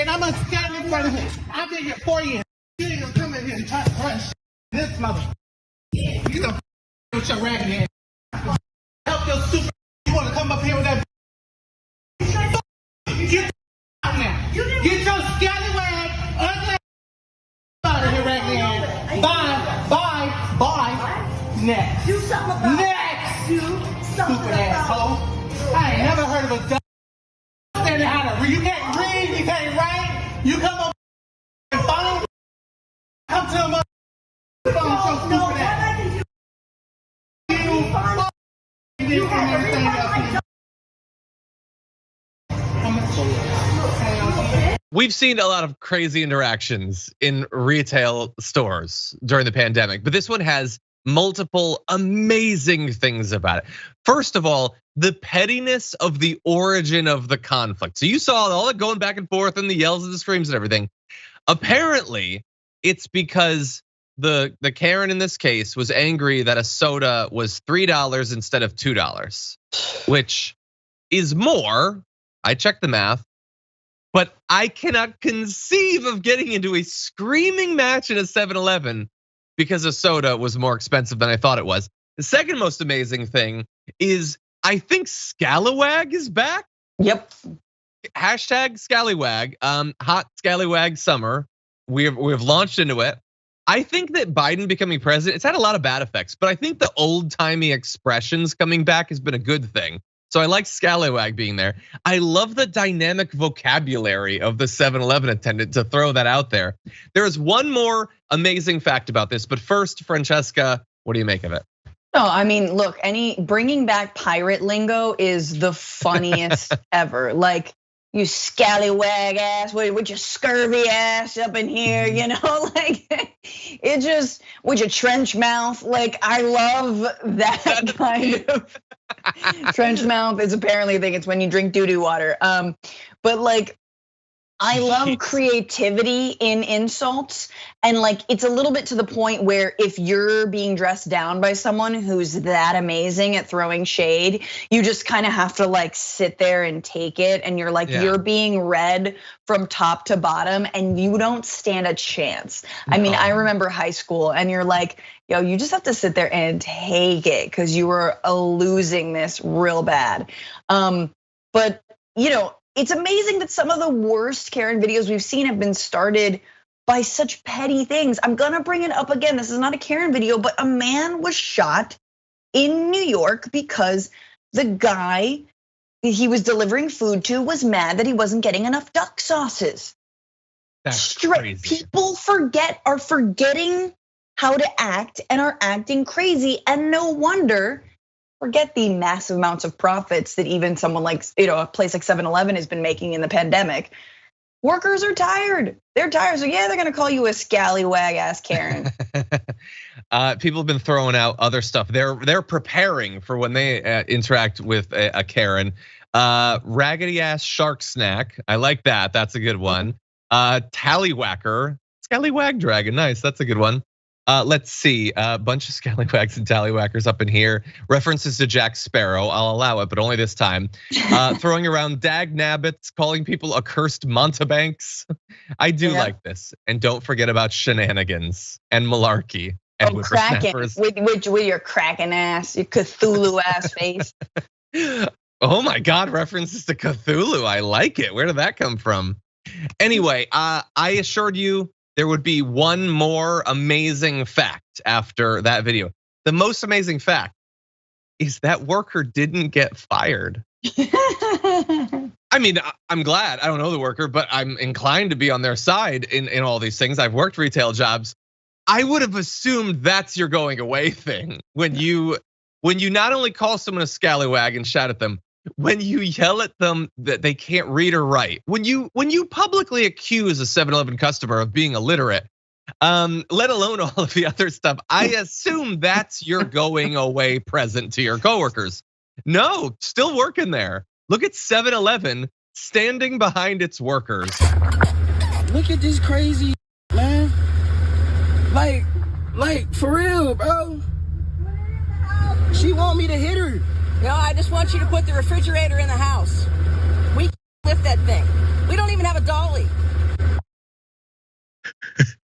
and I'm gonna stand in front of him. I've been here 4 years. You ain't gonna come in here and try to crush this mother. You gonna with your ragged head. Help your stupid. You wanna come up here with that? Get out now. Get your scallywag, ugly out of here, ragged head. Bye. Next. Do something about Next. Do something Stupid asshole. I ain't never heard of a dumb standing how to read. You can't read, you can't write. You come up and phone. Come to him. Stupid ass. You have everything else. We've seen a lot of crazy interactions in retail stores during the pandemic, but this one has multiple amazing things about it. First of all, the pettiness of the origin of the conflict. So you saw all the going back and forth and the yells and the screams and everything. Apparently, it's because the Karen in this case was angry that a soda was $3 instead of $2, which is more. I checked the math, but I cannot conceive of getting into a screaming match in a 7-Eleven because a soda was more expensive than I thought it was. The second most amazing thing is I think Scallywag is back. Yep. Hashtag Scallywag, hot Scallywag summer. We've launched into it. I think that Biden becoming president, it's had a lot of bad effects, but I think the old timey expressions coming back has been a good thing. So I like Scallywag being there. I love the dynamic vocabulary of the 7-Eleven attendant to throw that out there. There is one more amazing fact about this, but first, Francesca, what do you make of it? No, I mean, look, bringing back pirate lingo is the funniest ever. Like, you scallywag ass, with your scurvy ass up in here, like it just, with your trench mouth. Like, I love that kind of trench mouth is apparently a thing. It's when you drink doo-doo water. But like, I love creativity in insults, and like it's a little bit to the point where if you're being dressed down by someone who's that amazing at throwing shade, you just kind of have to like sit there and take it, and you're like, you're being read from top to bottom and you don't stand a chance. No. I mean, I remember high school and you're like, yo, you just have to sit there and take it because you were losing this real bad. But it's amazing that some of the worst Karen videos we've seen have been started by such petty things. I'm gonna bring it up again. This is not a Karen video, but a man was shot in New York because the guy he was delivering food to was mad that he wasn't getting enough duck sauces. That's crazy. People are forgetting how to act and are acting crazy, and no wonder. Forget the massive amounts of profits that even someone like, a place like 7-Eleven has been making in the pandemic. Workers are tired. They're tired. So yeah, they're gonna call you a scallywag ass Karen. People have been throwing out other stuff. They're preparing for when they interact with a Karen. Raggedy ass shark snack. I like that. That's a good one. Tallywhacker. Scallywag dragon. Nice. That's a good one. Let's see, a bunch of scallywags and tallywhackers up in here. References to Jack Sparrow, I'll allow it, but only this time. Throwing around dag nabbits, calling people accursed mountebanks. I do like this. And don't forget about shenanigans and malarkey. And cracking, with your cracking ass, your Cthulhu ass face. Oh my God, references to Cthulhu, I like it. Where did that come from? Anyway, I assured you, there would be one more amazing fact after that video. The most amazing fact is that worker didn't get fired. I mean, I'm glad. I don't know the worker, but I'm inclined to be on their side in all these things. I've worked retail jobs. I would have assumed that's your going away thing. When you not only call someone a scallywag and shout at them, when you yell at them that they can't read or write, when you publicly accuse a 7-Eleven customer of being illiterate, let alone all of the other stuff, I assume that's your going away present to your coworkers. No, still working there. Look at 7-Eleven standing behind its workers. Look at this crazy, man. Like for real, bro. She want me to hit her. No, I just want you to put the refrigerator in the house. We lift that thing. We don't even have a dolly.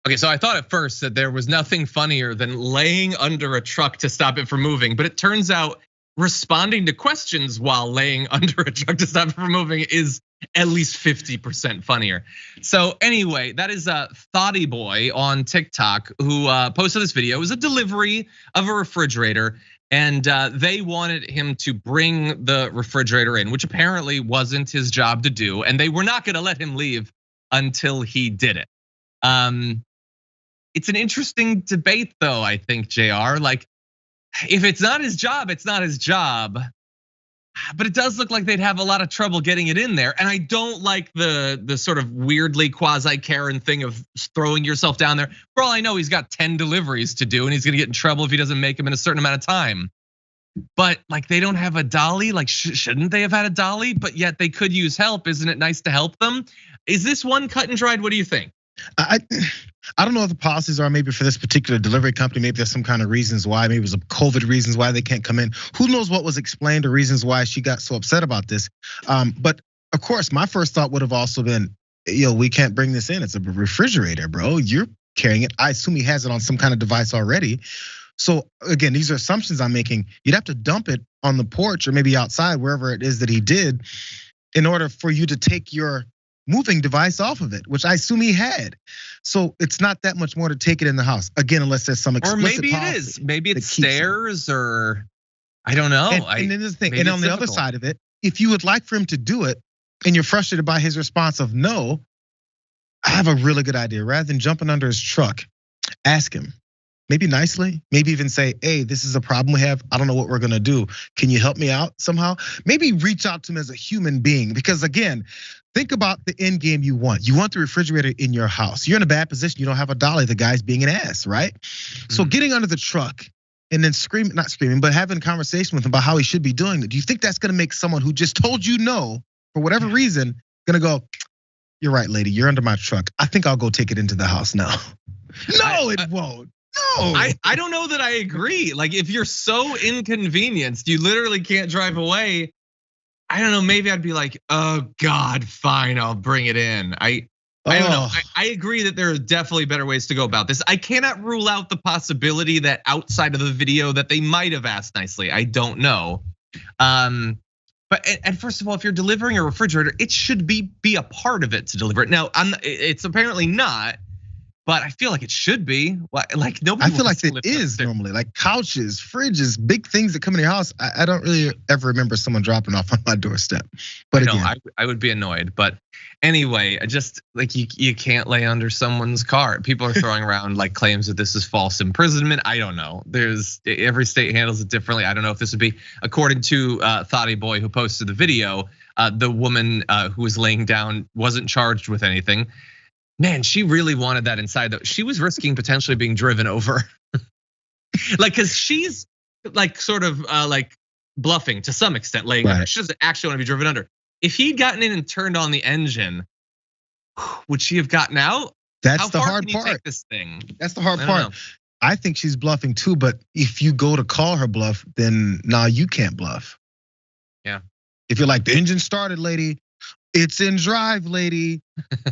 Okay, so I thought at first that there was nothing funnier than laying under a truck to stop it from moving, but it turns out responding to questions while laying under a truck to stop it from moving is at least 50% funnier. So anyway, that is a Thoughty Boy on TikTok who posted this video. It was a delivery of a refrigerator, and they wanted him to bring the refrigerator in, which apparently wasn't his job to do, and they were not gonna let him leave until he did it. It's an interesting debate though, I think, Jayar. Like, if it's not his job, it's not his job. But it does look like they'd have a lot of trouble getting it in there. And I don't like the sort of weirdly quasi-Karen thing of throwing yourself down there. For all I know, he's got 10 deliveries to do and he's gonna get in trouble if he doesn't make them in a certain amount of time. But like, they don't have a dolly, like shouldn't they have had a dolly? But yet they could use help. Isn't it nice to help them? Is this one cut and dried? What do you think? I don't know what the policies are. Maybe for this particular delivery company, maybe there's some kind of reasons why. Maybe it was COVID reasons why they can't come in. Who knows what was explained or reasons why she got so upset about this? But of course, my first thought would have also been, we can't bring this in. It's a refrigerator, bro. You're carrying it. I assume he has it on some kind of device already. So again, these are assumptions I'm making. You'd have to dump it on the porch or maybe outside, wherever it is that he did, in order for you to take your moving device off of it, which I assume he had. So it's not that much more to take it in the house. Again, unless there's some explicit policy. Or maybe it is. Maybe it's stairs or I don't know. And then the thing, and on the other side of it, if you would like for him to do it and you're frustrated by his response of no, I have a really good idea. Rather than jumping under his truck, ask him. Maybe nicely, maybe even say, hey, this is a problem we have. I don't know what we're gonna do. Can you help me out somehow? Maybe reach out to him as a human being, because again, think about the end game you want. You want the refrigerator in your house. You're in a bad position. You don't have a dolly. The guy's being an ass, right? So getting under the truck and then screaming, not screaming, but having a conversation with him about how he should be doing it. Do you think that's gonna make someone who just told you no, for whatever reason, gonna go, you're right, lady, you're under my truck. I think I'll go take it into the house now. No, it won't. No. I don't know that I agree. Like, if you're so inconvenienced, you literally can't drive away. I don't know, maybe I'd be like, oh God, fine, I'll bring it in. I don't know. I agree that there are definitely better ways to go about this. I cannot rule out the possibility that outside of the video that they might have asked nicely. I don't know. But and first of all, if you're delivering a refrigerator, it should be a part of it to deliver it. Now, it's apparently not. But I feel like it should be. Like nobody. I feel like it is normally, like couches, fridges, big things that come in your house. I don't really ever remember someone dropping off on my doorstep. But again, I would be annoyed. But anyway, just like you can't lay under someone's car. People are throwing around like claims that this is false imprisonment. I don't know. Every state handles it differently. I don't know if this would be, according to Thoughty Boy who posted the video, the woman who was laying down wasn't charged with anything. Man, she really wanted that inside though. She was risking potentially being driven over. Like, cause she's like sort of like bluffing to some extent, laying under. She doesn't actually want to be driven under. If he'd gotten in and turned on the engine, would she have gotten out? That's the hard part. Take this thing? That's the hard part. I think she's bluffing too, but if you go to call her bluff, then now you can't bluff. Yeah. If you're like, the engine started, lady. It's in drive, lady.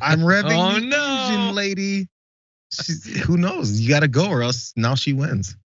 I'm revving the engine, lady. Who knows? You gotta go or else now she wins.